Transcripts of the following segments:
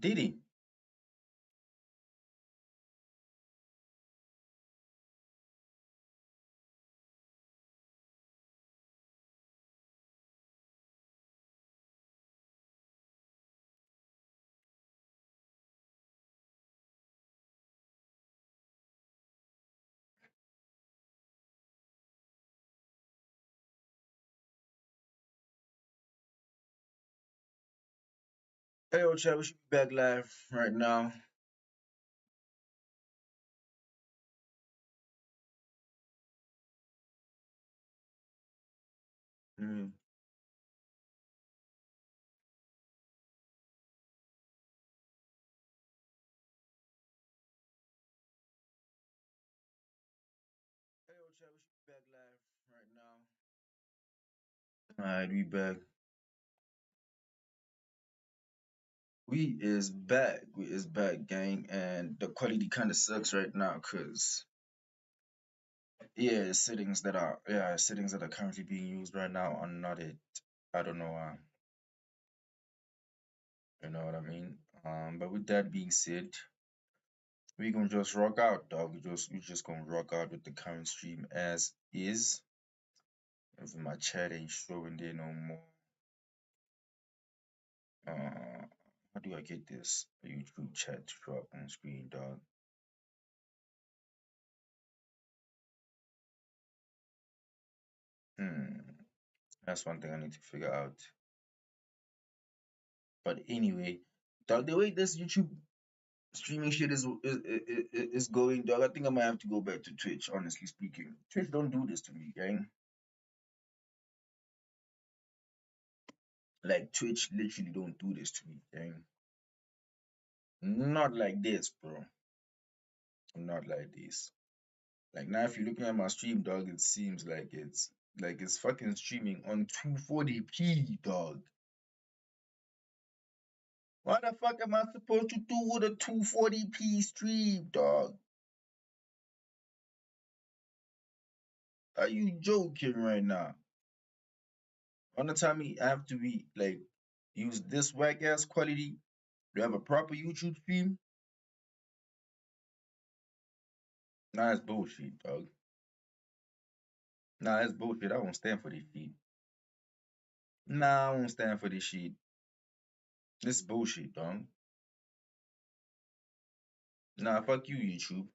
Did he? Hey, yo, Chad, we should be back live right now. Mm. Hey, yo, Chad, we should be back live right now. Alright, we back. We is back. We is back, gang, and the quality kind of sucks right now, cause settings that are currently being used right now are not it. I don't know why. You know what I mean? But with that being said, we gonna just rock out, dog. We just gonna rock out with the current stream as is. If my chat ain't showing there no more. How do I get this YouTube chat to show up on screen, dog? Hmm, that's one thing I need to figure out. But anyway, dog, the way this YouTube streaming shit is going, dog, I think I might have to go back to Twitch. Honestly speaking, Twitch don't do this to me, gang. Like Twitch literally don't do this to me, gang. Not like this, bro. Not like this. Like now, if you're looking at my stream, dog, it seems like it's fucking streaming on 240p, dog. What the fuck am I supposed to do with a 240p stream, dog? Are you joking right now? On the time I have to be like use this whack ass quality to have a proper YouTube stream? Nah, it's bullshit, dog. Nah, it's bullshit. I won't stand for this shit. Nah, I won't stand for this shit. This bullshit, dog. Nah, fuck you, YouTube.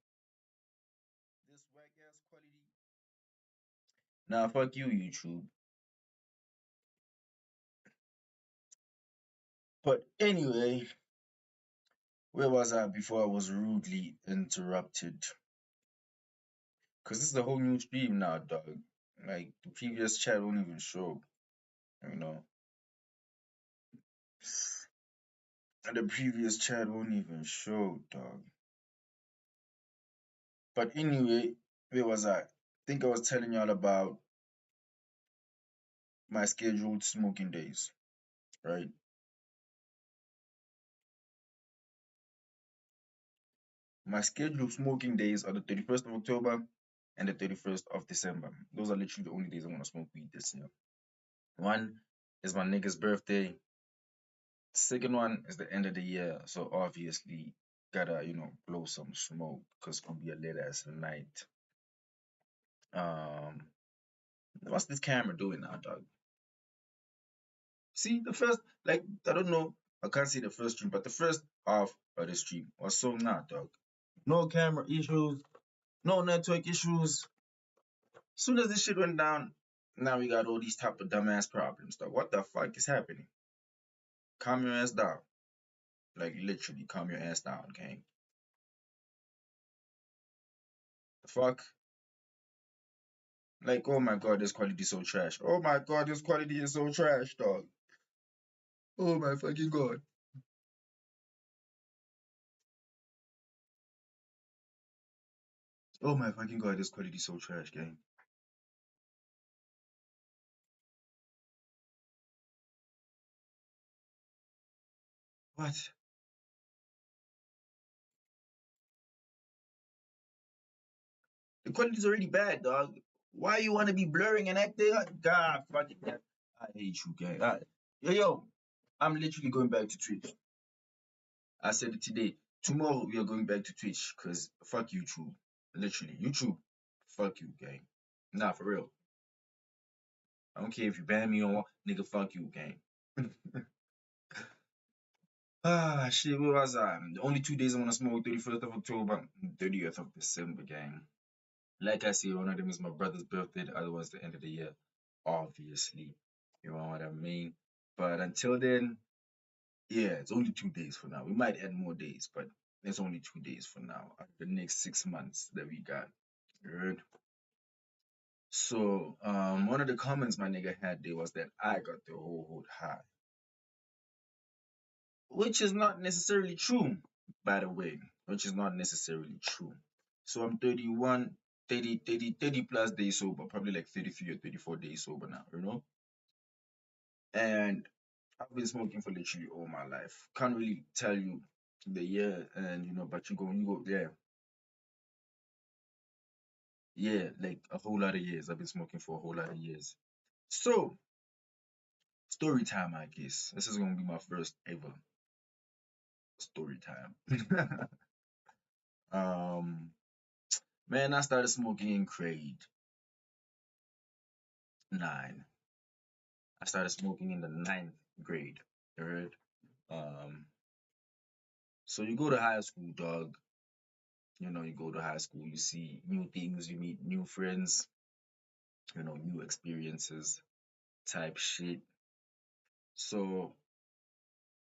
This whack ass quality. Nah, fuck you, YouTube. But anyway, where was I before I was rudely interrupted? Because this is a whole new stream now, dog. Like, the previous chat won't even show, you know? And the previous chat won't even show, dog. But anyway, where was I? Think I was telling y'all about my scheduled smoking days, right? My scheduled smoking days are the 31st of October and the 31st of December. Those are literally the only days I'm gonna smoke weed this year. One is my nigga's birthday. Second one is the end of the year, so obviously gotta blow some smoke because it's gonna be a lit ass night. Um, what's this camera doing now, dog? See the first, like I don't know, I can't see the first stream, but the first half of the stream was so not, dog. No camera issues, no network issues. Soon as this shit went down, now we got all these type of dumbass problems, dog. What the fuck is happening? Calm your ass down, like literally calm your ass down, gang. The fuck? Like, oh my god, this quality is so trash. Oh my god, this quality is so trash, dog. Oh my fucking god. Oh my fucking god, this quality is so trash, gang. What? The quality is already bad, dog. Why you want to be blurring and acting? God, fucking that. I hate you, gang. Yo, I'm literally going back to Twitch. I said it today. Tomorrow we are going back to Twitch because fuck YouTube. Literally, YouTube. Fuck you, gang. Nah, for real. I don't care if you ban me or what, nigga. Fuck you, gang. Shit. What was I? The only 2 days I want to smoke: 31st of October, 30th of December, gang. Like I said, one of them is my brother's birthday. The other one's the end of the year. Obviously, you know what I mean. But until then, yeah, it's only 2 days for now. We might add more days, but it's only 2 days for now. The next 6 months that we got. You heard? So, one of the comments my nigga had there was that I got the whole hood high, which is not necessarily true, by the way, which is not necessarily true. So I'm 31, 30 plus days sober, probably like 33 or 34 days sober now, you know? And I've been smoking for literally all my life. Can't really tell you the year and but yeah, yeah, like a whole lot of years. I've been smoking for a whole lot of years. So, story time, I guess. This is gonna be my first ever story time. um, man, I started smoking in grade 9. I started smoking in the ninth grade. You heard? Um, so you go to high school, dog. You go to high school, you see new things, you meet new friends, new experiences type shit. So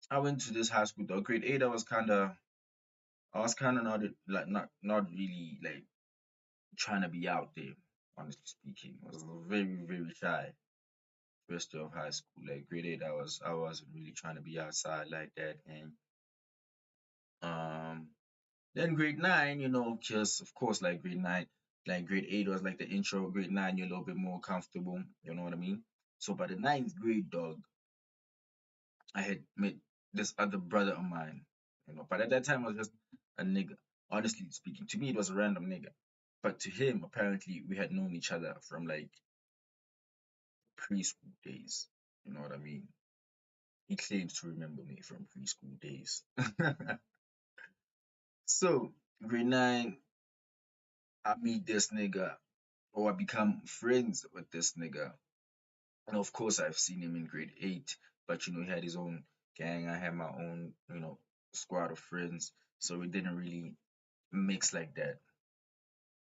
I went to this high school, dog. Grade 8, I was kinda not really like trying to be out there, honestly speaking. I was very, very shy first year of high school. Like grade 8, I wasn't really trying to be outside like that. And um then grade 9, just of course like grade 9, like grade 8 was like the intro, grade 9 you're a little bit more comfortable, you know what I mean? So by the ninth grade, dog, I had met this other brother of mine, but at that time I was just a nigga. Honestly speaking, to me it was a random nigga. But to him, apparently, we had known each other from like preschool days. You know what I mean? He claims to remember me from preschool days. So, grade 9, I meet this nigga, or I become friends with this nigga. And of course, I've seen him in grade 8, but he had his own gang. I had my own, squad of friends. So we didn't really mix like that.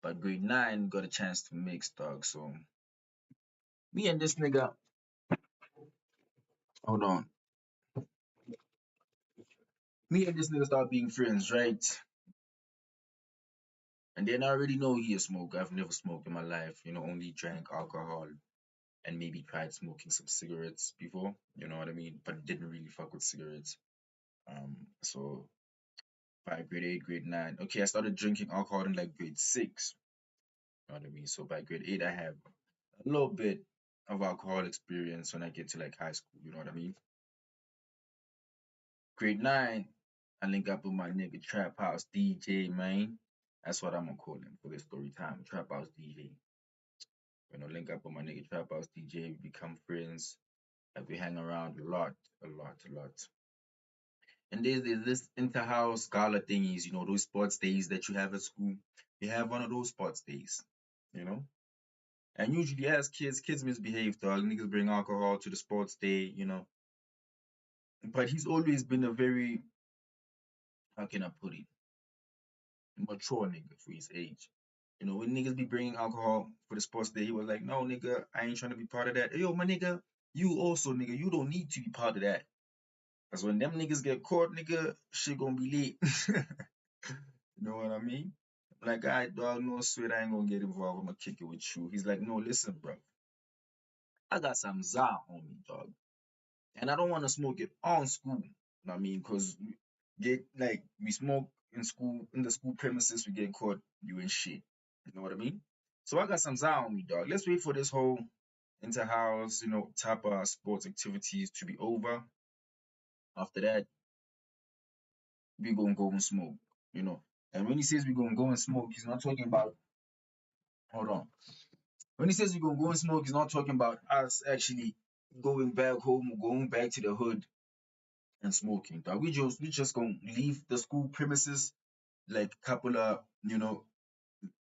But grade 9 got a chance to mix, dog. So me and this nigga, hold on. Me and this nigga start being friends, right? And then I already know he a smoker. I've never smoked in my life, only drank alcohol and maybe tried smoking some cigarettes before, you know what I mean? But didn't really fuck with cigarettes. So by grade 8, grade 9, okay, I started drinking alcohol in like grade 6, you know what I mean? So by grade 8, I have a little bit of alcohol experience when I get to like high school, you know what I mean? Grade 9, I link up with my nigga Trap House DJ, man. That's what I'm gonna call him for this story time. Trap House DJ. Link up with my nigga Trap House DJ, we become friends. Like we hang around a lot, a lot, a lot. And there's this inter-house gala thingies, those sports days that you have at school. We have one of those sports days, you know? And usually as kids misbehave, dog. Niggas bring alcohol to the sports day. But he's always been a very, how can I put it, mature nigga for his age. When niggas be bringing alcohol for the sports day, he was like, no, nigga, I ain't trying to be part of that. Hey, yo, my nigga, you also, nigga, you don't need to be part of that. Because when them niggas get caught, nigga, shit gonna be late. You know what I mean? Like, I dog, no sweat, I ain't gonna get involved. I'm gonna kick it with you. He's like, no, listen, bro. I got some za on me, dog. And I don't want to smoke it on school. You know what I mean? Because we smoke in school, in the school premises, we get caught, you and shit. You know what I mean? So I got some za on me, dog. Let's wait for this whole inter-house, type of sports activities to be over. After that, we gonna go and smoke, you know. And when he says we gonna go and smoke, he's not talking about, hold on. When he says we gonna go and smoke, he's not talking about us actually going back home or going back to the hood and smoking, dog. We just gonna leave the school premises like couple of,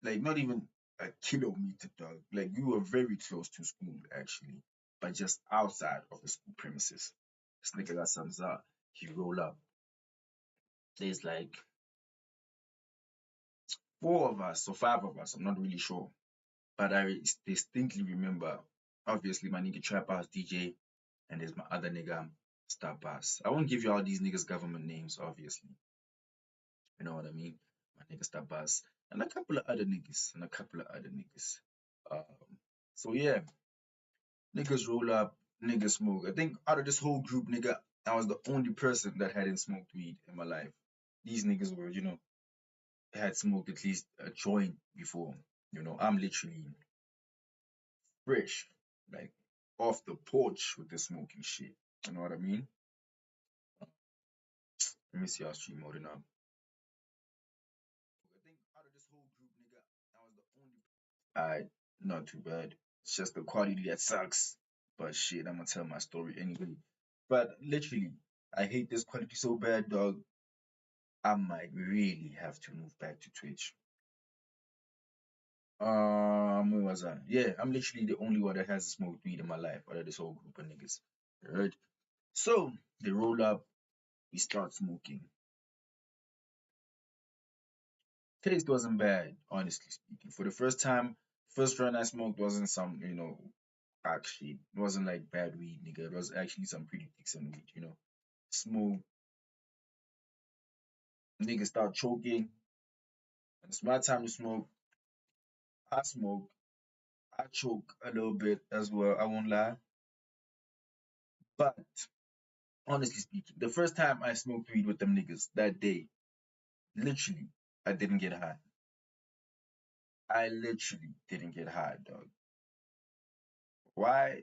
like not even a kilometer, dog. Like we were very close to school actually, but just outside of the school premises. This nigga got some out. He roll up. There's like four of us or five of us. I'm not really sure, but I distinctly remember. Obviously, my nigga Trap House DJ, and there's my other nigga Star Bass. I won't give you all these niggas' government names, obviously. You know what I mean? My nigga Star Bass and a couple of other niggas and a couple of other niggas. So yeah, niggas roll up, niggas smoke. I think out of this whole group, nigga, I was the only person that hadn't smoked weed in my life. These niggas were, had smoked at least a joint before. I'm literally fresh, like off the porch with the smoking shit. You know what I mean? Let me see how stream mode now. I think out of this whole group, nigga, I was the only. Alright, not too bad. It's just the quality that sucks. But shit, I'm gonna tell my story anyway. But literally, I hate this quality so bad, dog. I might really have to move back to Twitch. Where was I? Yeah, I'm literally the only one that has smoked weed in my life out of this whole group of niggas. Right? So they roll up, we start smoking. Taste wasn't bad, honestly speaking. For the first time, first run I smoked wasn't some, actually, it wasn't like bad weed, nigga. It was actually some pretty decent weed. Smoke, niggas start choking. And it's my time to smoke. I smoke. I choke a little bit as well. I won't lie. But honestly speaking, the first time I smoked weed with them niggas that day, literally, I didn't get high. I literally didn't get high, dog. Why?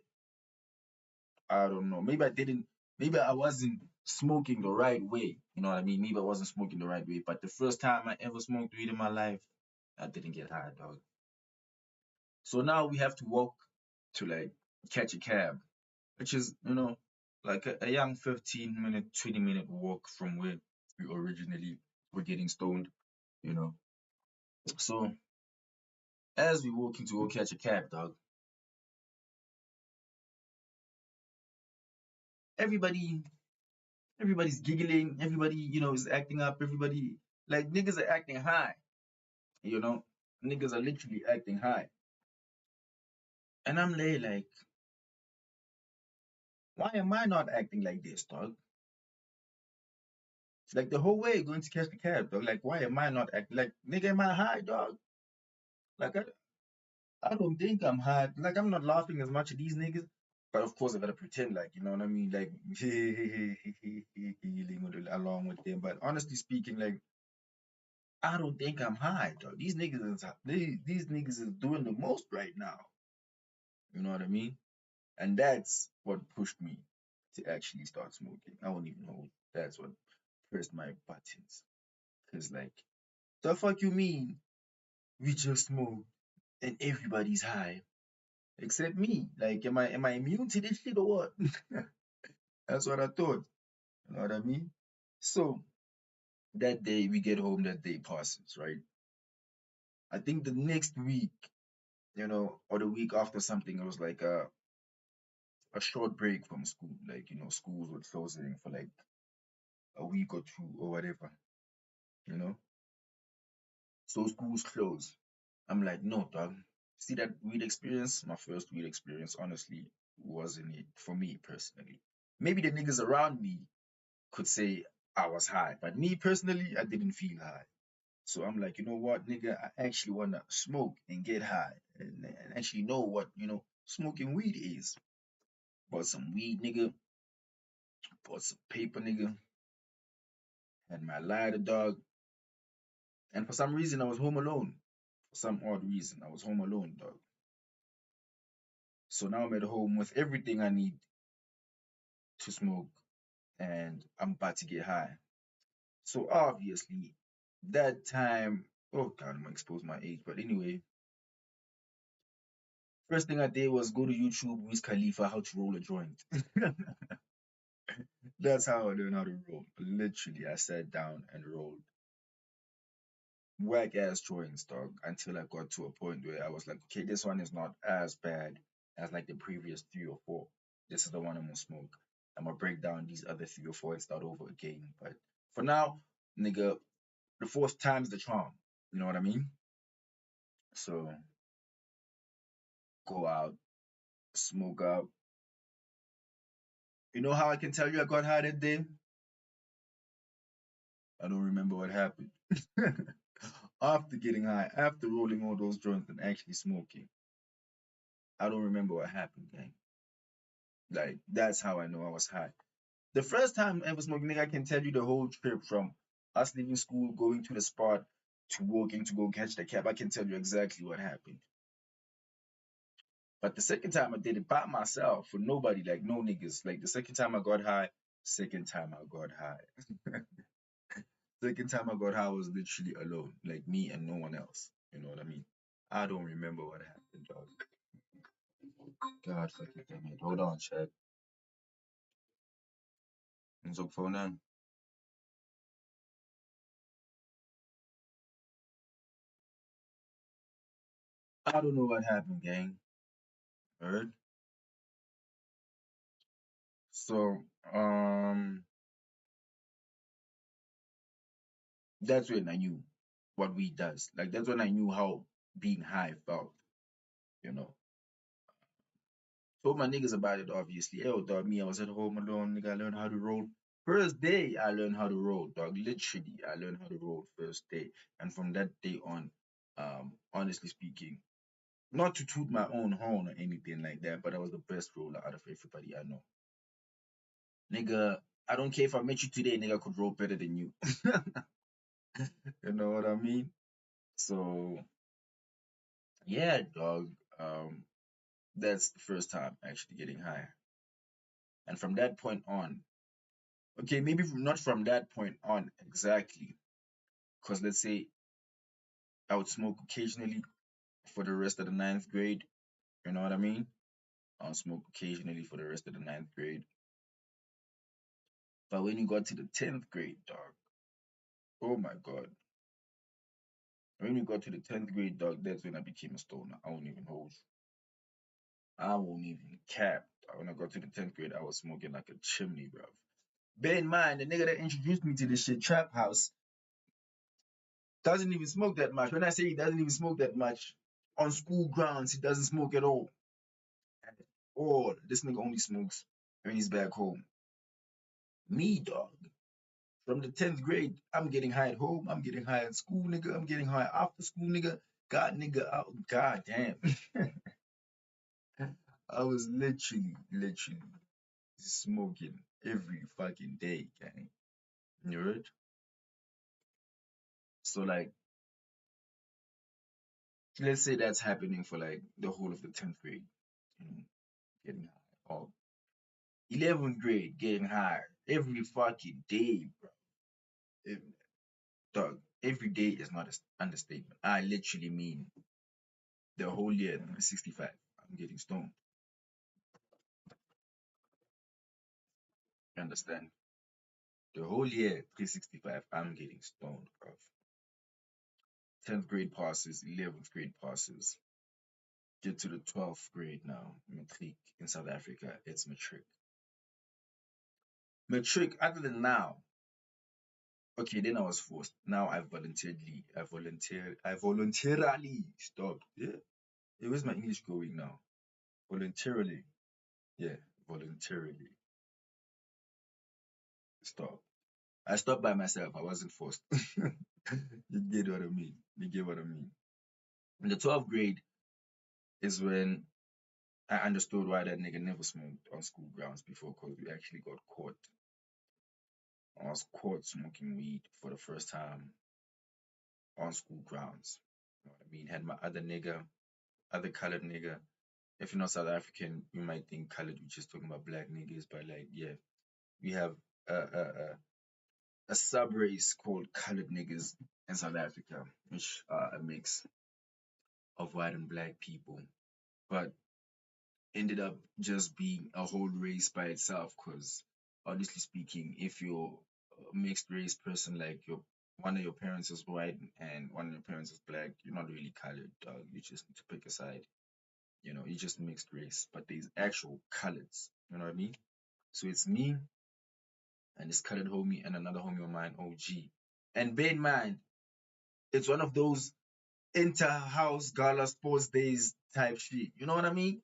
I don't know. Maybe I didn't. Maybe I wasn't smoking the right way. You know what I mean? Maybe I wasn't smoking the right way. But the first time I ever smoked weed in my life, I didn't get high, dog. So now we have to walk to like catch a cab, which is, like a young 15-minute, 20-minute walk from where we originally were getting stoned, you know. So as we walking to go catch a cab, dog, everybody, everybody's giggling, everybody, is acting up, everybody, like niggas are acting high, you know. Niggas are literally acting high. And I'm like, why am I not acting like this, dog? Like the whole way going to catch the cab, dog. Like, why am I not acting like nigga? Am I high, dog? Like, I don't think I'm high. Like, I'm not laughing as much at these niggas. But of course, I gotta pretend like, you know what I mean? Like, healing along with them. But honestly speaking, like, I don't think I'm high, dog. These niggas is doing the most right now. You know what I mean? And that's what pushed me to actually start smoking. I don't even know. That's what pressed my buttons. Cause like, the fuck you mean? We just smoke and everybody's high except me. Like, am I immune to this shit or what? That's what I thought. You know what I mean? So that day we get home, that day passes, right? I think the next week, or the week after something, it was like a short break from school. Like, schools were closing for like a week or two or whatever, you know? So schools closed. I'm like, no, dog. See that weed experience? My first weed experience, honestly, wasn't it for me personally. Maybe the niggas around me could say I was high, but me personally, I didn't feel high. So I'm like, you know what, nigga, I actually wanna smoke and get high and actually know what, smoking weed is. Bought some weed, nigga, bought some paper, nigga, had my lighter, dog. And for some reason, I was home alone. For some odd reason, I was home alone, dog. So now I'm at home with everything I need to smoke and I'm about to get high. So obviously, that time, oh God, I'm gonna expose my age. But anyway, first thing I did was go to YouTube, Wiz Khalifa, how to roll a joint. That's how I learned how to roll. Literally, I sat down and rolled whack ass joints, dog, until I got to a point where I was like, okay, this one is not as bad as like the previous three or four. This is the one I'm gonna smoke. I'm gonna break down these other three or four and start over again. But for now, nigga, the fourth time's the charm. You know what I mean? So go out, smoke up. You know how I can tell you I got high that day? I don't remember what happened. After getting high, after rolling all those joints and actually smoking, I don't remember what happened, gang. Like that's how I know I was high. The first time I ever smoked, nigga, I can tell you the whole trip from us leaving school, going to the spot, to walking to go catch the cab. I can tell you exactly what happened. But the second time I did it by myself for nobody, like no niggas. Like the second time I got high, second time I got high. Second time I got high was literally alone, like me and no one else. You know what I mean? I don't remember what happened, dog. God fucking damn it. Hold on, Chad. Zoek phone aan. I don't know what happened, gang. Heard? So, that's when I knew what weed does. Like that's when I knew how being high felt, you know. Told my niggas about it obviously. Yo, dog, me, I was at home alone, nigga, I learned how to roll. First day I learned how to roll, dog. Literally, I learned how to roll first day. And from that day on, honestly speaking, not to toot my own horn or anything like that, but I was the best roller out of everybody I know. Nigga, I don't care if I met you today, nigga could roll better than you. You know what I mean? So yeah, dog. Um, that's the first time actually getting high. And from that point on, okay, maybe not from that point on exactly, because let's say I would smoke occasionally for the rest of the ninth grade. You know what I mean? I'll smoke occasionally for the rest of the ninth grade. But when you got to the 10th grade, dog, oh my God. When you got to the 10th grade, dog, that's when I became a stoner. I won't even hold you. I won't even cap. When I got to the 10th grade, I was smoking like a chimney, bro. Bear in mind, the nigga that introduced me to this shit, Trap House, doesn't even smoke that much. When I say he doesn't even smoke that much, on school grounds, he doesn't smoke at all. At all. This nigga only smokes when he's back home. Me, dog. From the 10th grade, I'm getting high at home. I'm getting high at school, nigga. I'm getting high after school, nigga. God, nigga, out. God damn. I was literally smoking every fucking day, gang. You heard? So, like, let's say that's happening for like the whole of the 10th grade, you know, getting high. Or 11th grade, getting higher every fucking day, bro. If- Dog, every day is not an understatement. I literally mean the whole year, 65. I'm getting stoned. You understand? The whole year, 365, I'm getting stoned, bro. 10th grade passes, 11th grade passes. Get to the 12th grade now, matric in South Africa, it's matric. Matric, other than now, okay, then I was forced. Now I voluntarily stopped. Yeah. Hey, where's my English going now? Voluntarily. Yeah, voluntarily stop. I stopped by myself. I wasn't forced. You get what I mean? You get what I mean? In the 12th grade is when I understood why that nigga never smoked on school grounds before, because we actually got caught. I was caught smoking weed for the first time on school grounds. You know what I mean? Had my other nigga, other colored nigga. If you're not South African, you might think colored, we're just talking about black niggas, but like, yeah, we have a sub race called colored niggas in South Africa, which are a mix of white and black people, but ended up just being a whole race by itself because honestly speaking, if you're a mixed race person, like your one of your parents is white and one of your parents is black, you're not really colored, dog. You just need to pick a side. You just mixed race, but there's actual colors. You know what I mean? So it's me and this colored homie and another homie of mine, OG. And bear in mind, it's one of those inter-house gala sports days type shit. You know what I mean?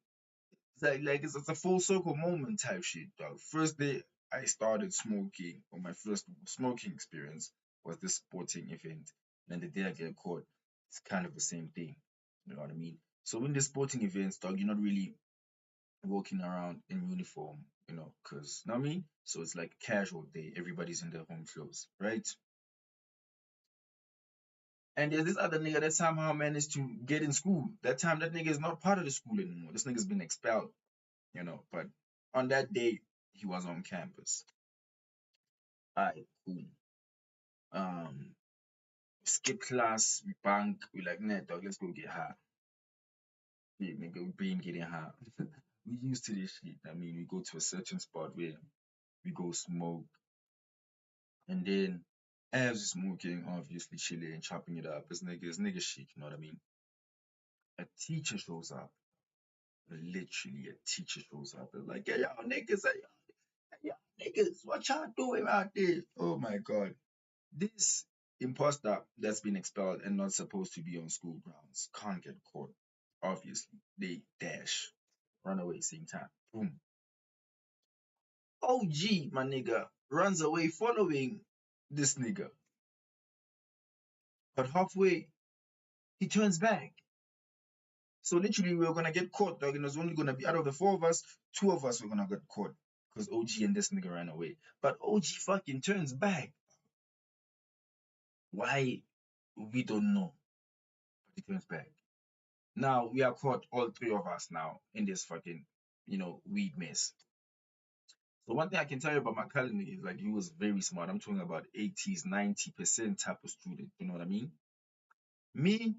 It's a full circle moment type shit, dog. First day I started smoking, or my first smoking experience was this sporting event. And then the day I get caught, it's kind of the same thing. You know what I mean? So in the sporting events, dog, you're not really walking around in uniform, because, you know what I mean? So it's like a casual day. Everybody's in their home clothes, right? And there's this other nigga that somehow managed to get in school. That time, that nigga is not part of the school anymore. This nigga's been expelled. But on that day, he was on campus. Alright, cool. Um, skip class, we bunk, we like, nah, dog, let's go get high. Yeah, nigga, we been getting high. We used to this shit. I mean, we go to a certain spot where we go smoke, and then as smoking, obviously chilling and chopping it up. It's nigga shit, you know what I mean? A teacher shows up. Literally, a teacher shows up. It's like, hey, y'all niggas, hey, y'all niggas, what y'all doing out there? Oh my god. This imposter that's been expelled and not supposed to be on school grounds can't get caught. Obviously, they dash, run away same time. Boom. OG, my nigga, runs away following this nigga. But halfway, he turns back. So literally, we were gonna get caught, dog, and it was only gonna be out of the four of us, two of us were gonna get caught because OG and this nigga ran away. But OG fucking turns back. Why? We don't know. But he turns back. Now we are caught, all three of us now, in this fucking, weed mess. So one thing I can tell you about my cousin is like he was very smart. I'm talking about 80s, 90% type of student. You know what I mean? Me,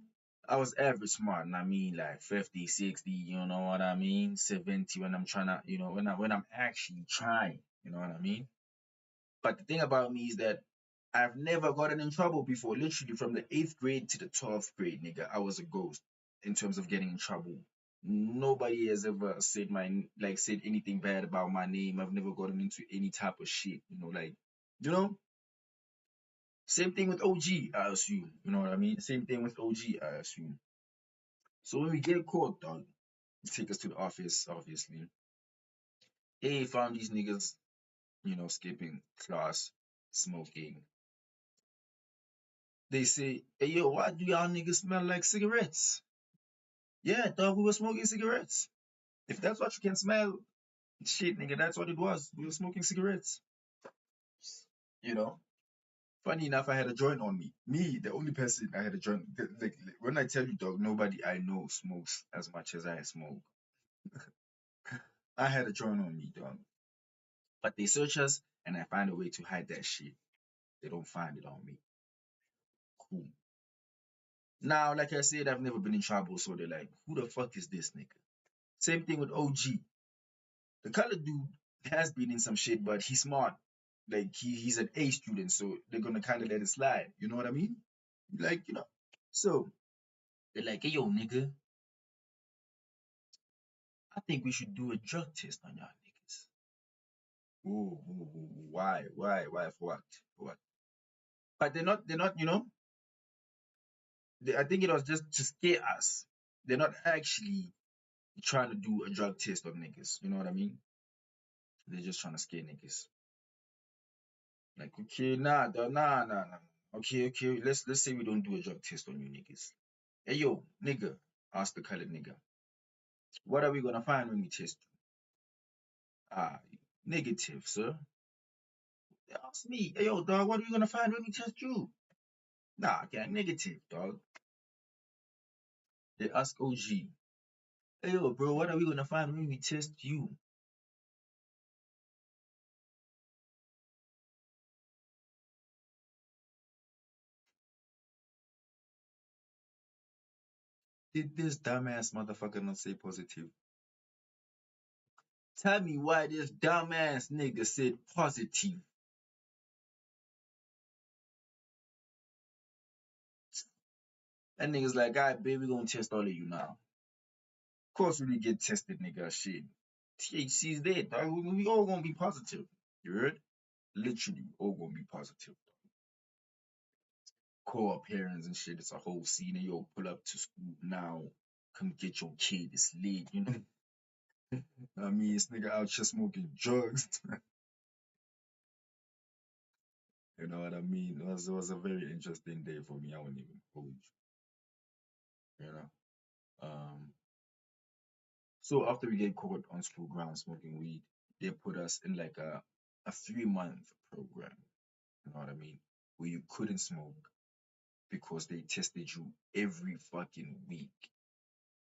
I was average smart, and I mean like 50, 60, you know what I mean? 70 when I'm trying to, when I'm actually trying, you know what I mean? But the thing about me is that I've never gotten in trouble before. Literally from the eighth grade to the 12th grade, nigga, I was a ghost in terms of getting in trouble. Nobody has ever said anything bad about my name. I've never gotten into any type of shit, you know. Same thing with OG, I assume. You know what I mean? Same thing with OG, I assume. So when we get caught, dog, they take us to the office, obviously. Hey, found these niggas, skipping class, smoking. They say, hey, yo, why do y'all niggas smell like cigarettes? Yeah, dog, we were smoking cigarettes. If that's what you can smell, shit, nigga, that's what it was. We were smoking cigarettes. You know? Funny enough, I had a joint on me. Me, the only person I had a joint. Like, when I tell you, dog, nobody I know smokes as much as I smoke. I had a joint on me, dog. But they search us, and I find a way to hide that shit. They don't find it on me. Cool. Now, like I said, I've never been in trouble, so they're like, who the fuck is this nigga? Same thing with OG. The colored dude has been in some shit, but he's smart. Like he's an A student, so they're gonna kind of let it slide. You know what I mean? So they're like, hey yo, nigga, I think we should do a drug test on y'all niggas. Ooh, ooh, ooh, why, for what? But I think it was just to scare us. They're not actually trying to do a drug test on niggas. You know what I mean? They're just trying to scare niggas. Like, okay, nah. Okay. Let's say we don't do a drug test on you niggas. Hey yo, nigga, asked the colored nigga. What are we gonna find when we test you? Ah, negative, sir. They asked me, hey yo, dog, what are we gonna find when we test you? Nah, gang, negative, dog. They ask OG, hey yo, bro, what are we gonna find when we test you? Did this dumbass motherfucker not say positive? Tell me why this dumbass nigga said positive. That nigga's like, all right, baby, we gonna test all of you now. Of course, when we get tested, nigga, shit. THC's there, dog. We all gonna be positive. You heard? Literally, all gonna be positive. Call up parents and shit. It's a whole scene. And yo, pull up to school now. Come get your kid. It's late, you know? I mean, this nigga out here smoking drugs. You know what I mean? It was a very interesting day for me. I wouldn't even hold you, you know? Um, so after we get caught on school grounds smoking weed, they put us in like a 3 month program. You know what I mean? Where you couldn't smoke because they tested you every fucking week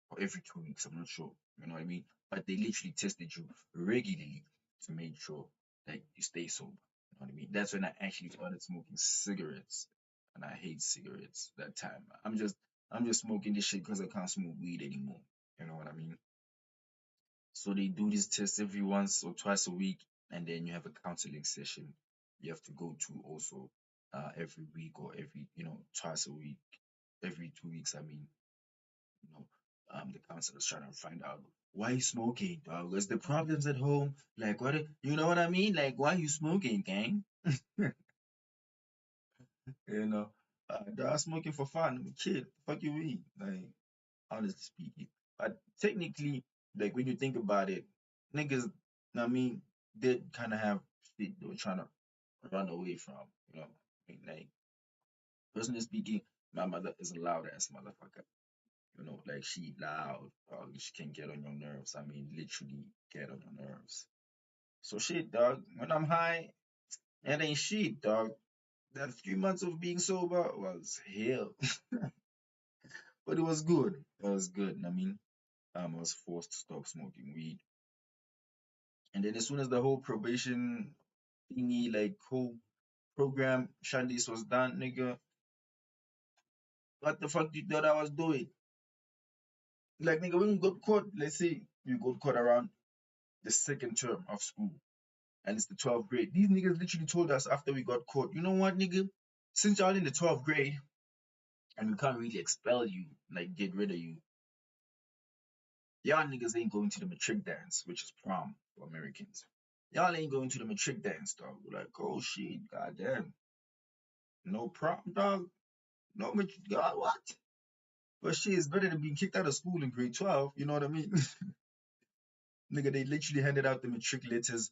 or every 2 weeks. I'm not sure. You know what I mean? But they literally tested you regularly to make sure that you stay sober. You know what I mean? That's when I actually started smoking cigarettes, and I hate cigarettes that time. I'm just smoking this shit because I can't smoke weed anymore. You know what I mean? So they do these tests every once or twice a week, and then you have a counseling session you have to go to also every week or every twice a week, every 2 weeks. I mean, you know, the counselor's trying to find out why you smoking, dog. What's the problems at home? Like what? You know what I mean? Like why you smoking, gang? You know, dog, smoking for fun. I'm a kid. Fuck you mean? Like honestly speaking. But technically, like when you think about it, niggas, I mean, did kind of have shit they were trying to run away from. You know, I mean, like personally speaking, my mother is a loud ass motherfucker. You know, like she loud, she can get on your nerves. I mean, literally get on your nerves. So shit, dog. When I'm high, it ain't shit, dog. That 3 months of being sober was hell, but it was good. It was good. I mean, I was forced to stop smoking weed. And then as soon as the whole probation thingy, like whole program Shandis was done, nigga, what the fuck you thought I was doing? Like nigga, when you got caught, let's say you got caught around the second term of school and it's the 12th grade. These niggas literally told us after we got caught, you know what, nigga? Since y'all in the 12th grade and we can't really expel you, like get rid of you, y'all niggas ain't going to the matric dance, which is prom for Americans. Y'all ain't going to the matric dance, dog. We're like, oh shit, goddamn. No prom, dog. No matric, God, what? But shit, it's better than being kicked out of school in grade 12, you know what I mean? Nigga, they literally handed out the matric letters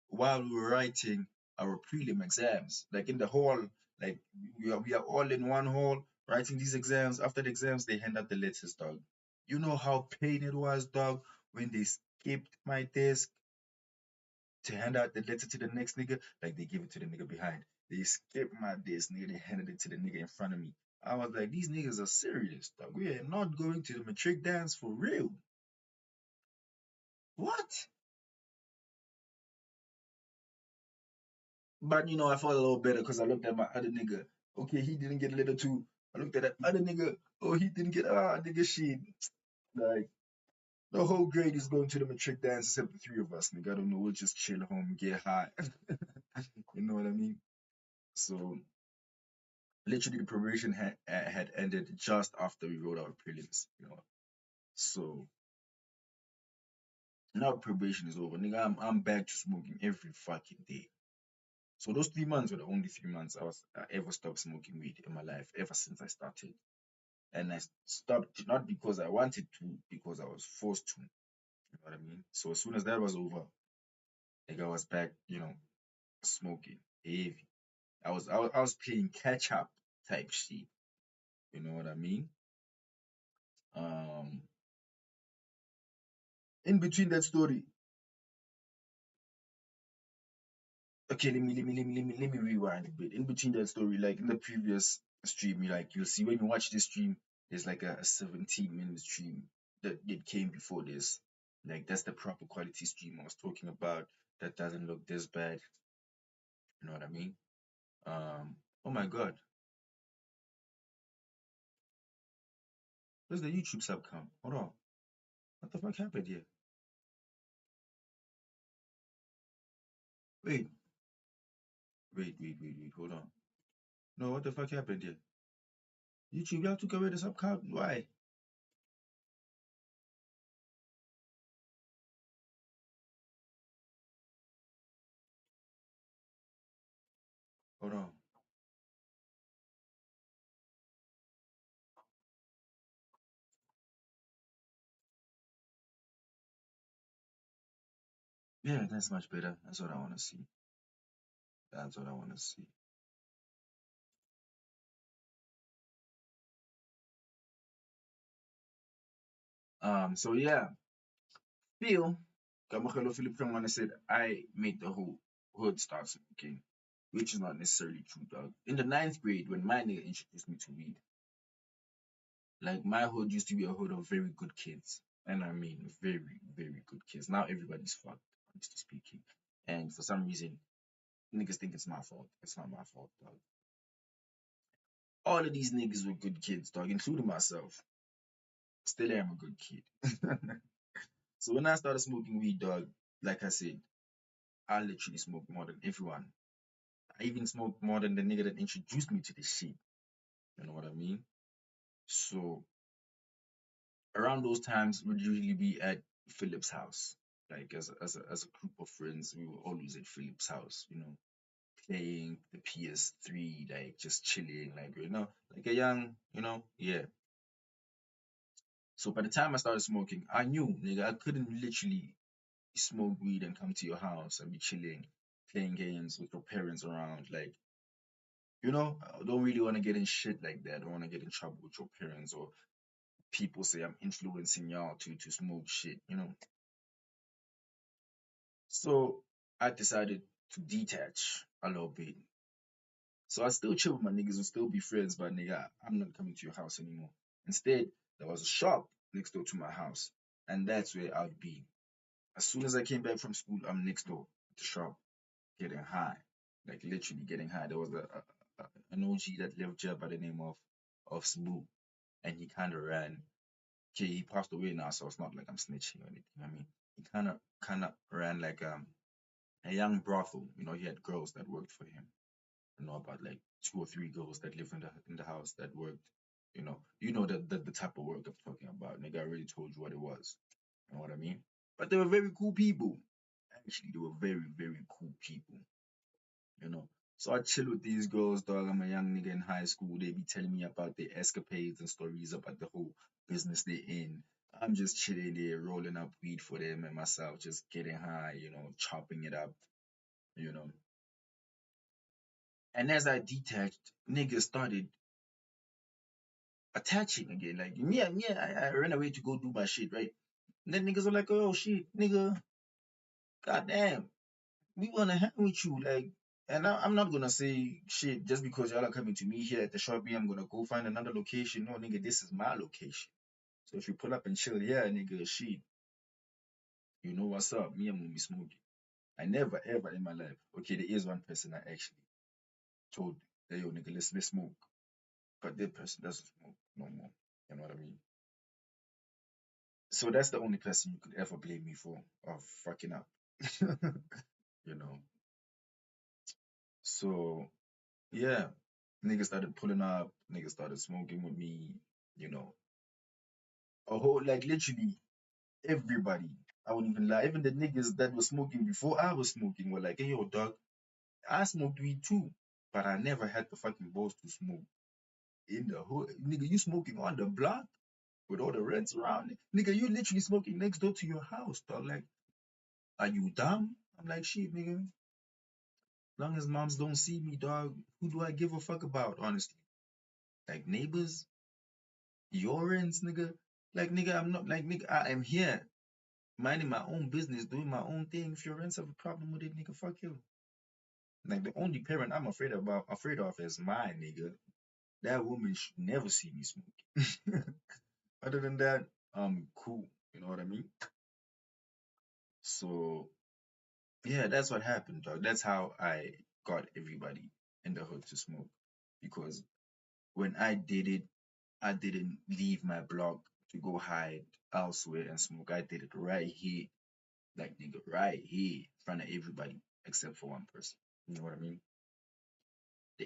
while we were writing our prelim exams. Like in the hall, like we are all in one hall writing these exams. After the exams, they hand out the letters, dog. You know how pain it was, dog, when they skipped my desk to hand out the letter to the next nigga. Like they give it to the nigga behind. They skipped my desk, nigga. They handed it to the nigga in front of me. I was like, these niggas are serious, dog. We are not going to the matric dance for real. What? But I felt a little better because I looked at my other nigga. Okay, he didn't get a letter too. I looked at that other nigga. Oh, he didn't get nigga shit. Like the whole grade is going to the matric dance except the three of us, nigga. I don't know. We'll just chill home, get high. You know what I mean? So literally, the probation had ended just after we wrote our prelims. So now probation is over, nigga. I'm back to smoking every fucking day. So those 3 months were the only 3 months I ever stopped smoking weed in my life ever since I started. And I stopped not because I wanted to, because I was forced to. You know what I mean? So as soon as that was over, like I was back, smoking heavy. I was playing catch up type shit. You know what I mean? Um, in between that story, okay, let me rewind a bit. In between that story, like in the previous stream, you'll see when you watch this stream, there's like a 17-minute stream that came before this. Like that's the proper quality stream I was talking about. That doesn't look this bad. You know what I mean? Oh my god, where's the YouTube sub count? Hold on, what the fuck happened here? Wait, wait. Hold on. No, what the fuck happened here? YouTube, y'all took away the sub card. Why? Hold on. Yeah, that's much better. That's what I want to see. That's what I want to see. So yeah, Phil, Kamachelo Philip Fengwana said I made the whole hood start smoking, which is not necessarily true, dog. In the ninth grade, when my nigga introduced me to weed, like my hood used to be a hood of very good kids, and I mean very good kids. Now everybody's fucked, honestly speaking, and for some reason, niggas think it's my fault. It's not my fault, dog. All of these niggas were good kids, dog, including myself. Still am a good kid. So when I started smoking weed, dog, like I said, I literally smoked more than everyone. I even smoked more than the nigga that introduced me to this shit. You know what I mean? So around those times, we'd usually be at Philip's house. Like as a group of friends, we were always at Philip's house. Playing the PS3, like just chilling, like like a young, yeah. So by the time I started smoking, I knew, nigga, I couldn't literally smoke weed and come to your house and be chilling, playing games with your parents around. Like, I don't really want to get in shit like that. I don't want to get in trouble with your parents or people say I'm influencing y'all to smoke shit. So I decided to detach a little bit. So I still chill with my niggas and still be friends, but nigga, I'm not coming to your house anymore. Instead, there was a shop next door to my house, and that's where I'd be. As soon as I came back from school, I'm next door at the shop getting high, like literally getting high. There was an OG that lived here by the name of Smooth, and he kind of ran. Okay, he passed away now, so it's not like I'm snitching or anything. I mean, he kind of ran like a young brothel. He had girls that worked for him. About like two or three girls that live in the house that worked. The type of work I'm talking about. Nigga, I already told you what it was. You know what I mean? But they were very cool people. Actually, they were very cool people. you know. So I chill with these girls, dog. I'm a young nigga in high school. They be telling me about their escapades and stories about the whole business they're in. I'm just chilling there, rolling up weed for them and myself, just getting high, chopping it up, you know. And as I detached, niggas started attaching again. Like I ran away to go do my shit, right? And then niggas are like, oh shit, nigga, goddamn, we wanna hang with you, like. And I'm not gonna say shit just because y'all are coming to me here at the shop. I'm gonna go find another location. No, nigga, this is my location. So if you pull up and chill here, nigga, shit, you know what's up. Me, I'm gonna be smoking. I never ever in my life. Okay, there is one person I actually told, hey yo, nigga, let's smoke. But that person doesn't smoke no more. You know what I mean? So that's the only person you could ever blame me for of fucking up. you know. So yeah, niggas started pulling up, niggas started smoking with me, you know. A whole like literally everybody. I wouldn't even lie. Even the niggas that were smoking before I was smoking were like, hey yo, dog, I smoked weed too. But I never had the fucking balls to smoke in the hood. Nigga, you smoking on the block with all the rents around it. Nigga, you literally smoking next door to your house, dog. Like, are you dumb? I'm like, shit, nigga. Long as moms don't see me, dog, who do I give a fuck about, honestly? Like neighbors, your ends, nigga. Like nigga, I'm not like nigga, I am here minding my own business, doing my own thing. If your ends have a problem with it, nigga, fuck you. Like the only parent I'm afraid of is my nigga. That woman should never see me smoking. Other than that, cool. You know what I mean? So yeah, that's what happened, dog. That's how I got everybody in the hood to smoke. Because when I did it, I didn't leave my block to go hide elsewhere and smoke. I did it right here, like nigga, right here in front of everybody. except for one person. You know what I mean?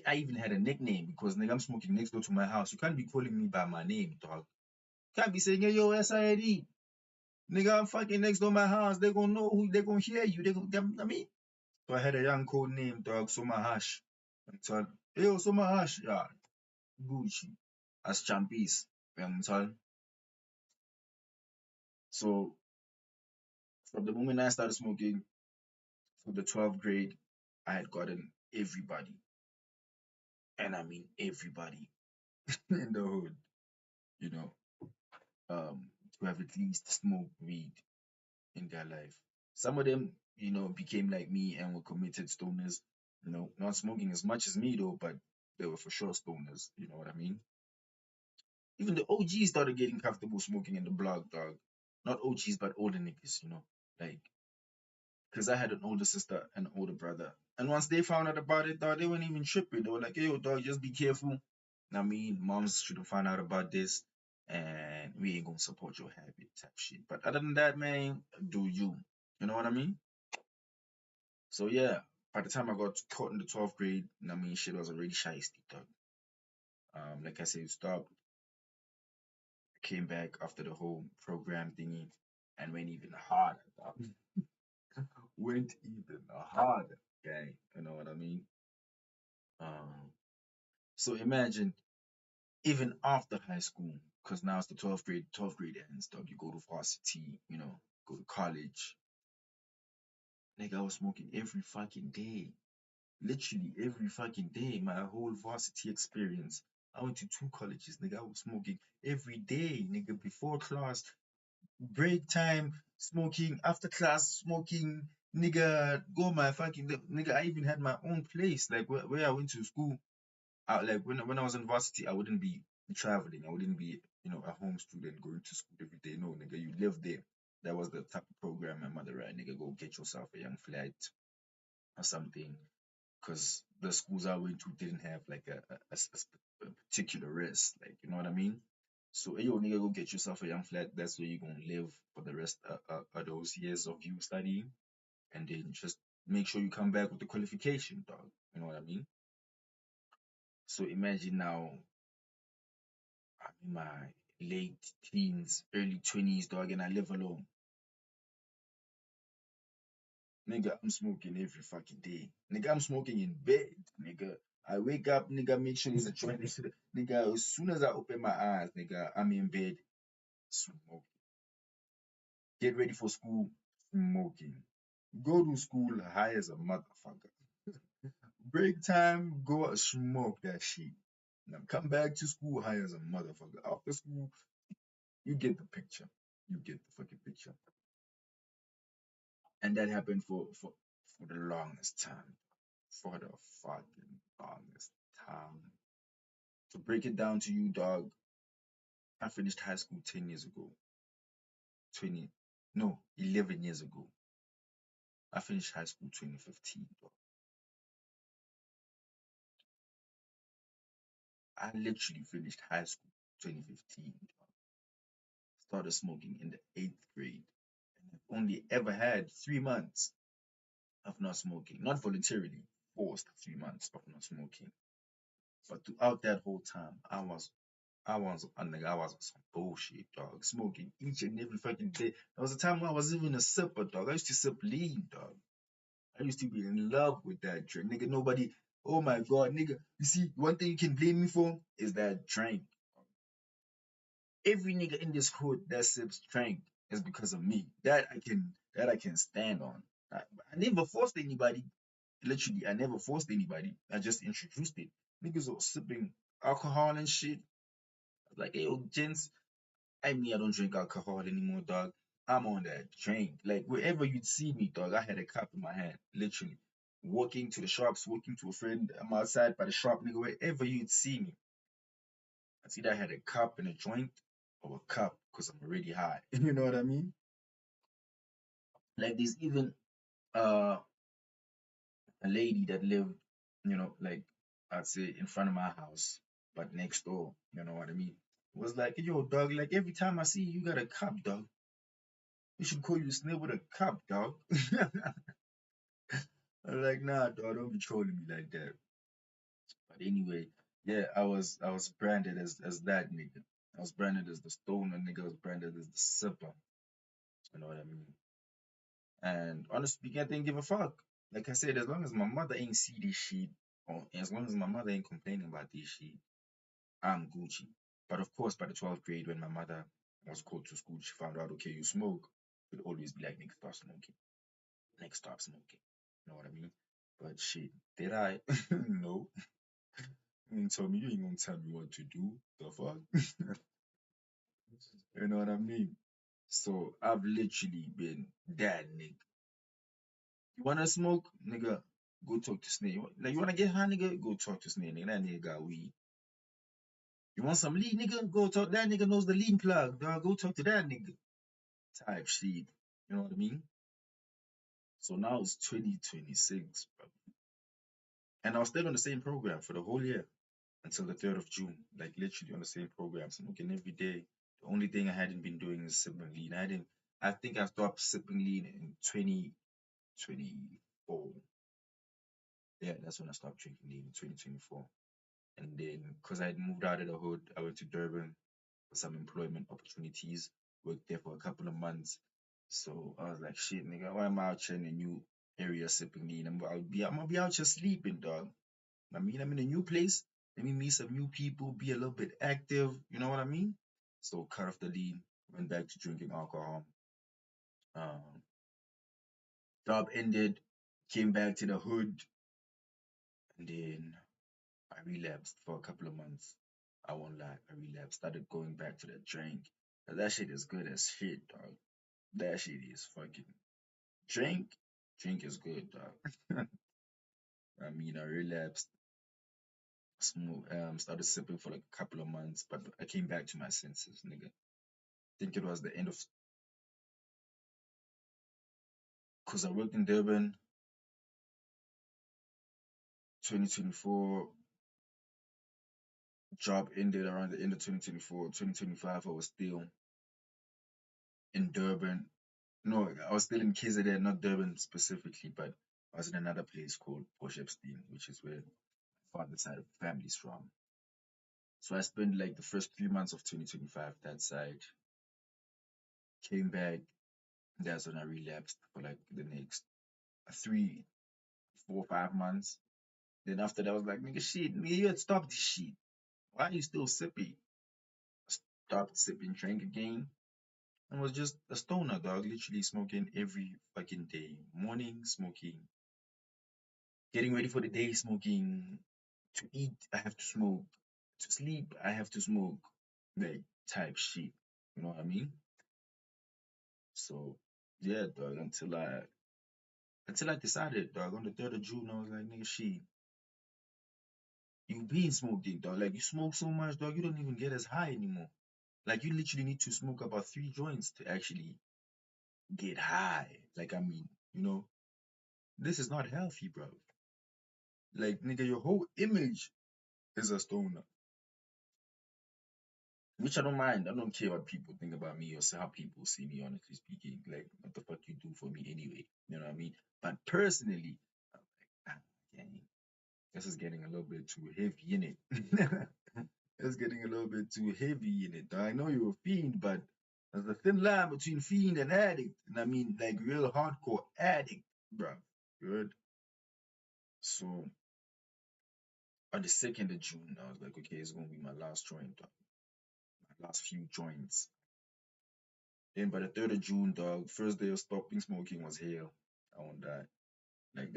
I even had a nickname because nigga, I'm smoking next door to my house. You can't be calling me by my name, dog. You can't be saying, hey, yo, S.I.N.E. Nigga, I'm fucking next door my house. They gonna know who, they gonna hear you. I mean, so I had a young code name, dog, Soma Hash. So, hey, yo, Soma Hash. Yeah, Gucci. As Champies. You. So from the moment I started smoking for the 12th grade, I had gotten everybody, and I mean everybody in the hood, you know, um, to have at least smoked weed in their life. Some of them, became like me and were committed stoners, not smoking as much as me though, but they were for sure stoners, you know what I mean? Even the OGs started getting comfortable smoking in the block, dog. Not OGs, but older niggas, like because I had an older sister and an older brother. And once they found out about it, dog, they weren't even tripping. They were like, hey, yo, dog, just be careful. I mean, moms shouldn't find out about this, and we ain't gonna support your habit type shit. But other than that, man, do you. You know what I mean? So yeah, by the time I got taught in the 12th grade, I mean, shit was already shiesty, dog. Like I said, stopped, came back after the whole program thingy, and went even harder, dog. Went even harder, gang. You know what I mean? Um, so imagine even after high school, because now it's the 12th grade ends, dog. You go to varsity, go to college. Nigga, I was smoking every fucking day. Literally every fucking day. My whole varsity experience. I went to two colleges, nigga. I was smoking every day, nigga, before class, break time, smoking, after class, smoking, nigga, go my fucking nigga. I even had my own place, like where I went to school. Like when I was in varsity, I wouldn't be traveling. I wouldn't be, a home student going to school every day. No, nigga, you live there. That was the type of program my mother ran. Nigga, go get yourself a young flat or something. Because the schools I went to didn't have like a particular rest. Like, you know what I mean? So, hey, yo, nigga, go get yourself a young flat. That's where you're gonna live for the rest of those years of you studying, and then just make sure you come back with the qualification, dog. You know what I mean? So imagine now I'm in my late teens, early 20s, dog, and I live alone. Nigga, I'm smoking every fucking day. Nigga, I'm smoking in bed. Nigga, I wake up, nigga, make sure there's a joint next to the nigga. As soon as I open my eyes, nigga, I'm in bed smoking. Get ready for school, smoking. Go to school high as a motherfucker. Break time, go out, smoke that shit. Now come back to school high as a motherfucker. After school, you get the picture. You get the fucking picture. And that happened for the longest time. For the fucking longest time. To break it down to you, dog, I finished high school 10 years ago. 20, no, 11 years ago. I finished high school 2015, dog. I literally finished high school 2015, dog. Started smoking in the 8th grade. And I've only ever had 3 months of not smoking. Not voluntarily, forced 3 months of not smoking. But throughout that whole time, I was on some bullshit, dog. Smoking each and every fucking day. There was a time when I was even a sipper, dog. I used to sip lean, dog. I used to be in love with that drink. Nigga, nobody, oh my God, nigga. You see, one thing you can blame me for is that drink. Every nigga in this hood that sips drink is because of me. That I can stand on. I never forced anybody. Literally, I never forced anybody. I just introduced it. Niggas were sipping alcohol and shit. Like, hey, yo, gents, I don't drink alcohol anymore, dog. I'm on that drink. Like wherever you'd see me, dog, I had a cup in my hand, literally. Walking to the shops, walking to a friend, I'm outside by the shop, nigga, wherever you'd see me. It's either I had a cup and a joint or a cup because I'm already high. You know what I mean? Like there's even uh a lady that lived, like I'd say in front of my house, but next door, you know what I mean? Was like, yo, dog, like every time I see you, you got a cup, dog. We should call you Snail with a cup, dog. I'm like, nah, dog, don't be trolling me like that. But anyway, yeah, I was branded as that nigga. I was branded as the stoner nigga. I was branded as the sipper. You know what I mean? And honestly speaking, I didn't give a fuck. Like I said, as long as my mother ain't see this shit, or as long as my mother ain't complaining about this shit, I'm Gucci. But of course, by the 12th grade, when my mother was called to school, she found out, okay, you smoke. She'd always be like, nigga, stop smoking. Nigga, stop smoking. You know what I mean? But shit, did I? No. You ain't tell me, you ain't gonna tell me what to do. The fuck? You know what I mean? So I've literally been that nigga. You wanna smoke, nigga? Go talk to Snake. Like you wanna get high, nigga? Go talk to Snake, nigga. That nigga got weed. You want some lead, nigga? Go talk. That nigga knows the lean plug, dog. Go talk to that nigga. Type shit. You know what I mean? So now it's 2026, bro. And I was still on the same program for the whole year until the 3rd of June. Like literally on the same program, smoking every day. The only thing I hadn't been doing is sipping lean. I think I stopped sipping lean in 2024. Yeah, that's when I stopped drinking lean in 2024. And then, because I had moved out of the hood, I went to Durban for some employment opportunities, worked there for a couple of months. So I was like, shit, nigga, why am I out here in a new area sipping lean? I'm gonna be out here sleeping, dog. I mean, I'm in a new place. Let me meet some new people, be a little bit active. You know what I mean? So cut off the lean, went back to drinking alcohol. Um, Job ended, came back to the hood, and then I relapsed for a couple of months. I won't lie, I relapsed. Started going back to the drink. That shit is good as shit, dog. That shit is fucking drink. Drink is good, dog. I mean, I relapsed, started sipping for like a couple of months, but I came back to my senses, nigga. Think it was the end of, because I worked in Durban 2024. Job ended around the end of 2024. 2025, I was still in Durban. No, I was still in KZN, not Durban specifically, but I was in another place called Port, which is where my father's side of the family's from. So I spent like the first 3 months of 2025 that side, came back. That's when I relapsed for like the next 3, 4, 5 months. Then after that, I was like, nigga, shit, nigga, you had stopped this shit. Why are you still sipping? Stopped sipping, drank again, and was just a stoner, dog. Literally smoking every fucking day. Morning, smoking. Getting ready for the day, smoking. To eat, I have to smoke. To sleep, I have to smoke. Like, type shit. You know what I mean? So, yeah, dog, until I decided, dog, on the 3rd of June, I was like, nigga, shit, you been smoking, dog. Like, you smoke so much, dog, you don't even get as high anymore. Like, you literally need to smoke about 3 joints to actually get high. Like, I mean, this is not healthy, bro. Like, nigga, your whole image is a stoner. Which I don't mind. I don't care what people think about me or how people see me, honestly speaking. Like, what the fuck you do for me anyway? You know what I mean? But personally, I'm like, gang, this is getting a little bit too heavy in it. It's getting a little bit too heavy in it. I know you're a fiend, but there's a thin line between fiend and addict. And I mean, like, real hardcore addict, bro. Good. So, on the 2nd of June, I was like, okay, it's gonna be my last joint, dog. My last few joints. Then by the 3rd of June, dog, first day of stopping smoking was hell. I won't die. Like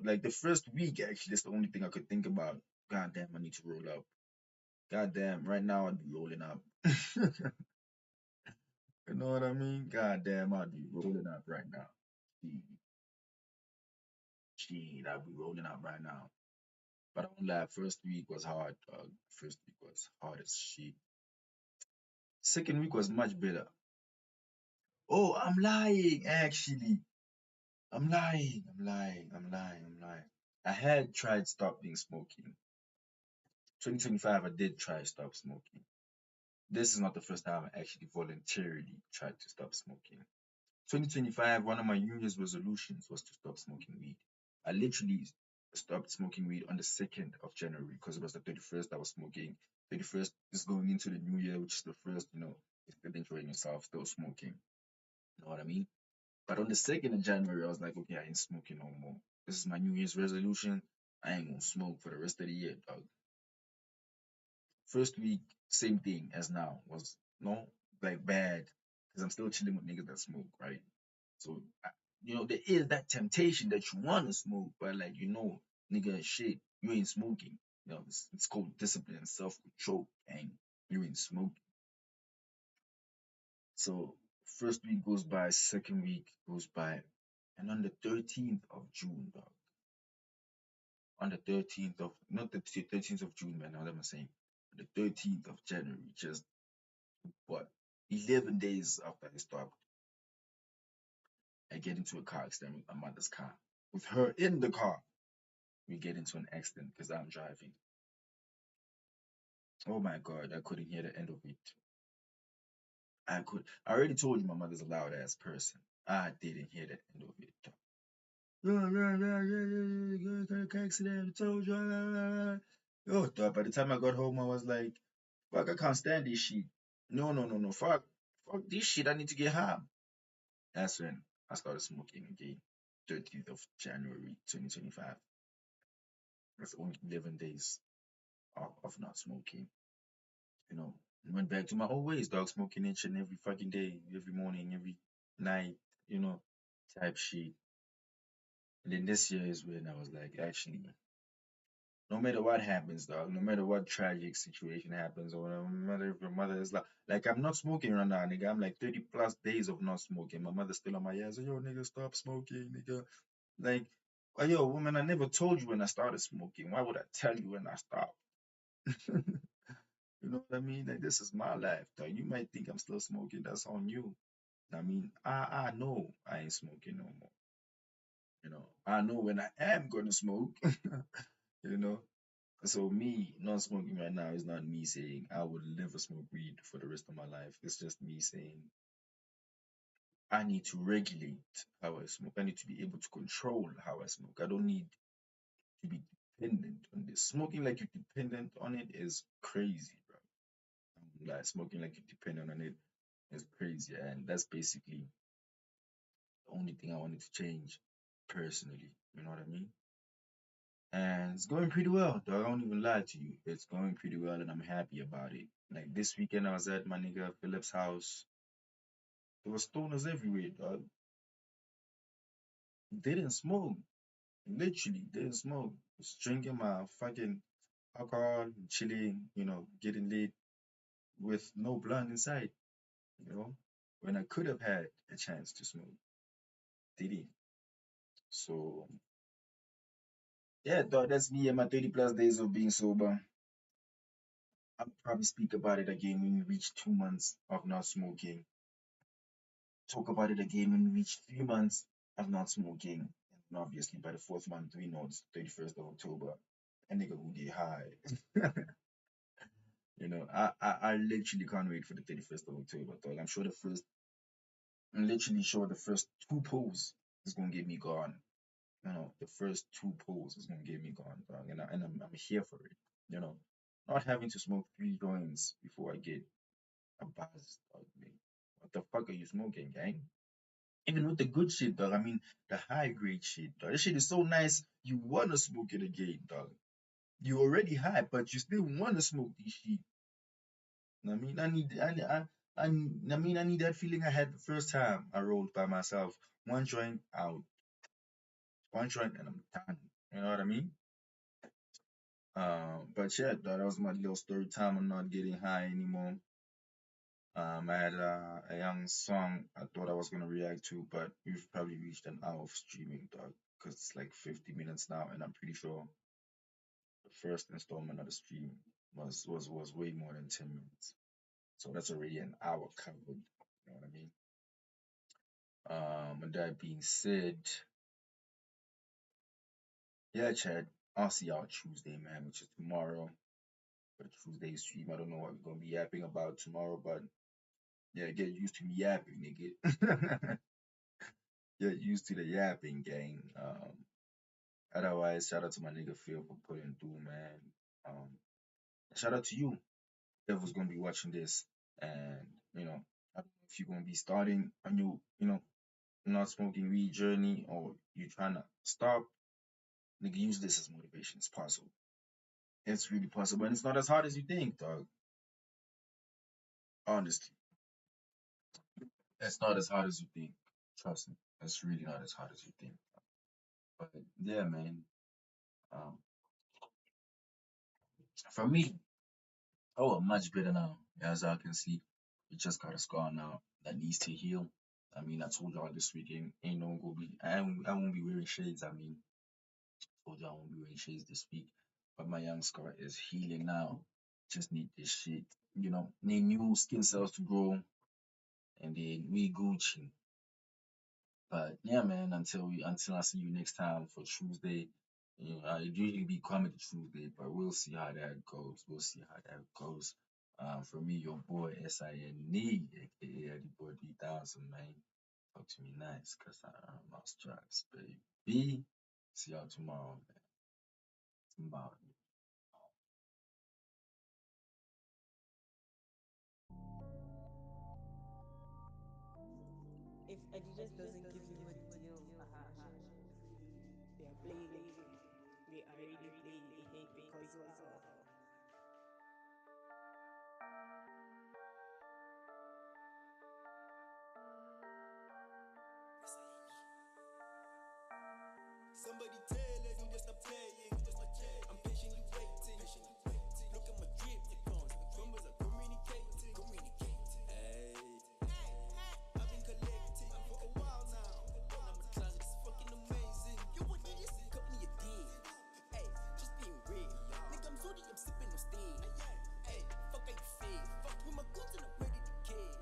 like the first week actually, that's the only thing I could think about. God damn, I need to roll up. God damn, right now I'd be rolling up. You know what I mean? God damn, I'd be rolling up right now. Gee, gee, I'd be rolling up right now. But I won't lie, first week was hard, dog. First week was hard as shit. Second week was much better. Oh, I'm lying, actually. I'm lying. I'm lying. I'm lying. I'm lying. I had tried stopping smoking. 2025, I did try stop smoking. This is not the first time I actually voluntarily tried to stop smoking. 2025, one of my New Year's resolutions was to stop smoking weed. I literally stopped smoking weed on the 2nd of January because it was the 31st I was smoking. 31st is going into the new year, which is the first, you're still enjoying yourself, still smoking. You know what I mean? But on the 2nd of January, I was like, okay, I ain't smoking no more. This is my New Year's resolution. I ain't gonna smoke for the rest of the year, dog. First week, same thing as now, was no like bad because I'm still chilling with niggas that smoke, right? So, there is that temptation that you want to smoke, but like, nigga, shit, you ain't smoking. It's called discipline and self control, and you ain't smoking. So, first week goes by, second week goes by, and on the 13th of June, dog, on the 13th of, not the 13th of June, man, what am I saying? The 13th of January, just what, 11 days after I stopped, I get into a car accident with my mother's car. With her in the car, we get into an accident because I'm driving. Oh my God, I couldn't hear the end of it. I already told you my mother's a loud ass person. I didn't hear the end of it. Yeah, yeah, yeah, yeah, yeah, yeah, yeah, car accident, I told you. Oh, dog, by the time I got home, I was like, fuck, I can't stand this shit. No, no, no, no, fuck this shit. I need to get high. That's when I started smoking again. 13th of January 2025. That's only 11 days of not smoking. You know, went back to my old ways, dog, smoking each and every fucking day, every morning, every night, you know, type shit. And then this year is when I was like, actually, no matter what happens, dog, no matter what tragic situation happens, or no matter if your mother is like I'm not smoking right now, nigga. I'm like 30 plus days of not smoking. My mother's still on my ass. Yo, nigga, stop smoking, nigga. Like, oh, yo, woman, I never told you when I started smoking. Why would I tell you when I stopped? You know what I mean? Like, this is my life, though. You might think I'm still smoking. That's on you. I mean, I know I ain't smoking no more. I know when I am gonna smoke. you know. So me not smoking right now is not me saying I would never smoke weed for the rest of my life. It's just me saying I need to regulate how I smoke. I need to be able to control how I smoke. I don't need to be dependent on this. Smoking like you're dependent on it is crazy, bro. Like smoking like you're dependent on it is crazy, and that's basically the only thing I wanted to change personally. You know what I mean? And it's going pretty well, dog. I won't even lie to you. It's going pretty well, and I'm happy about it. Like this weekend, I was at my nigga Philip's house. There was stoners everywhere, dog. They didn't smoke. Literally, they didn't smoke. Just drinking my fucking alcohol, chilling, getting lit with no blunt inside, you know, when I could have had a chance to smoke. Didn't. So, yeah, dog, that's me and my 30 plus days of being sober. I'll probably speak about it again when we reach 2 months of not smoking. Talk about it again when we reach 3 months of not smoking. And obviously, by the fourth month, we know it's 31st of October. A nigga will get high. I literally can't wait for the 31st of October, dog. I'm literally sure the first two pulls is gonna get me gone. The first two pulls is gonna get me gone, dog. And I'm here for it. You know, not having to smoke three joints before I get a buzz, dog. Like, what the fuck are you smoking, gang? Even with the good shit, dog. I mean, the high grade shit, dog. This shit is so nice. You wanna smoke it again, dog. You already high, but you still wanna smoke this shit. I mean, I need that feeling I had the first time I rolled by myself. One joint out, one joint, and I'm done. You know what I mean? But yeah, that was my little story time. I'm not getting high anymore. I had a young song I thought I was gonna react to, but we've probably reached an hour of streaming, dog, because it's like 50 minutes now, and I'm pretty sure the first installment of the stream was way more than 10 minutes. So that's already an hour covered. You know what I mean? With that being said, yeah, Chad, I'll see y'all Tuesday, man, which is tomorrow for the Tuesday stream. I don't know what we're gonna be yapping about tomorrow, but yeah, get used to me yapping, nigga. Get used to the yapping, gang. Otherwise, shout out to my nigga Phil for putting through, man. Um, Shout out to you, whoever's gonna be watching this, and I don't know if you're gonna be starting a new, not smoking weed journey, or you trying to stop. Nigga, use this as motivation. It's possible. It's really possible, and it's not as hard as you think, dog. Honestly, it's not as hard as you think. Trust me, it's really not as hard as you think. But yeah, man. Um, for me, oh, much better now. As I can see, it just got a scar now that needs to heal. I mean, I told y'all this weekend ain't no go be. I won't be wearing shades. I mean, told y'all I won't be wearing shades this week. But my young scar is healing now. Just need this shit. Need new skin cells to grow, and then we Gucci. But yeah, man, until I see you next time for Tuesday, I usually be coming to Tuesday, but we'll see how that goes. We'll see how that goes. For me, your boy S.I.N.E, aka the boy 3000, man. Talk to me nice, cause I'm my stripes, baby. See y'all tomorrow, man. Bye. If Adidas doesn't give you a deal, they are playing a game. They are really playing a game because wow. Somebody tell us you just stop playing. I'm patiently waiting. Look at my drip, it gone. Numbers are communicating. Hey, I've been collecting for a while now. Now my closet is fucking amazing. You want this? Cut me a deal. Hey, just being real. Nigga, I'm sorry, I'm sipping on steam. Hey, fuck how you feel. Fuck with my guns and I'm ready to kill.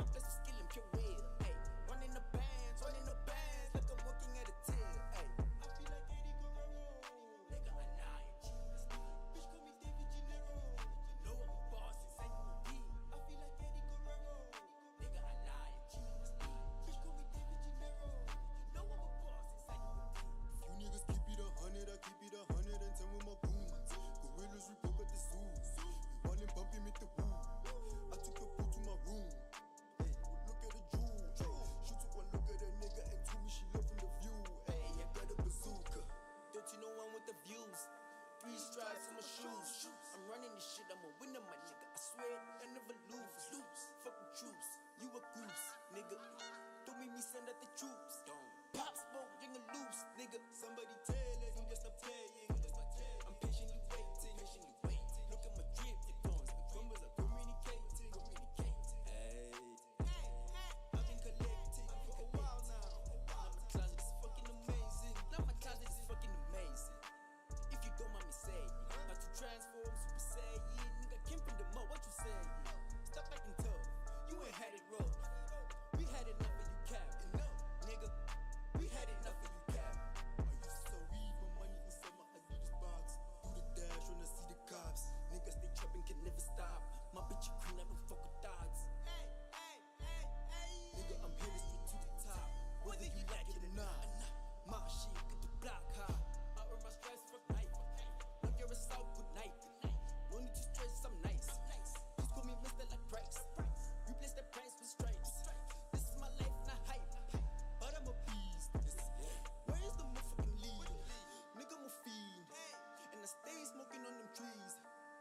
I'm blessed with skill and pure will. Hey, running the bands, like I'm working at a till. Hey, I feel like Eddie Guerrero. Nigga, I lie. Bitch, call me David Gennaro. Know I'm a boss inside you be. I feel like Eddie Guerrero. Nigga, I lie. Bitch, call me David Gennaro. Know I'm a boss inside you be. You niggas keep it 100, I keep it 110 with my goons. Gorillas, we broke at the zoo. You running, bumping me the woo. I took your boo to my room. Hey, look at the jewel. She took one look at a nigga and told me she loving the view. Hey, I got a bazooka. Don't you know I'm with the views? 3 stripes on my shoes. I'm running this shit, I'm a winner, my nigga. I swear I never lose. Fuck with troops, you a goose, nigga. Don't make me send out the troops. Pop smoke, ring a loose, nigga. Somebody tell us you just stop playing. I'm patiently waiting. Look at my drip, it gone. Numbers are communicating. Hey, I've been collecting for a while now. Now my closet is fucking amazing. If you don't mind me saying, about to transform, Super Saiyan. Nigga, Kemp in the mud, what you saying? Stop acting tough, you ain't had it rough. We had enough of you cap. Enough, nigga. We had enough of you cap. Are you sorry for money inside my Adidas box? Do the dash when I see the cops. Niggas they trapping can never stop. My bitch a queen, I don't fuck with dogs. Nigga, I'm headed straight to the top. Whether you like it or not. My shit, get the block high. I earn my stripes for night. Look, you're a South, good night. No need to stress, I'm nice. Please call me Mr. like Price. Replace the price with stripes. This is my life, not hype. But I'm a beast. Where is the motherfucking lead? Nigga, I'm a fiend. And I stay smoking on them trees.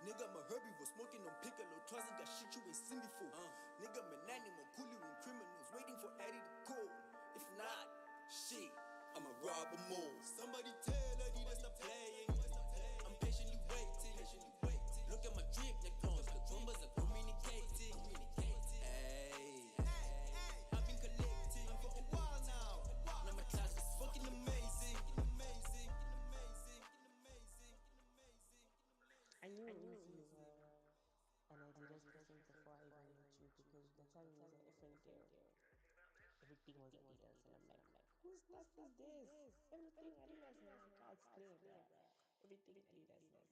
Nigga, I'm a herbivore, smoking on piccolo. Tossing got shit you ain't seen before. Nigga, I'm an animal, cooler than criminals. Waiting for Eddie to call. If not, shit, I'ma rob 'em all. Somebody tell Eddie to stop playing. I'm patiently waiting. Look at my drip, nigga. The numbers are communicating. Hey, I've been collecting for a while now. Now my class is fucking amazing. I knew if you were an Adidas person before I even met you because you can tell me as a different girl. Everything was Adidas, and I'm like, whose stuff is this? Everything Adidas, and I can't explain that. Everything Adidas.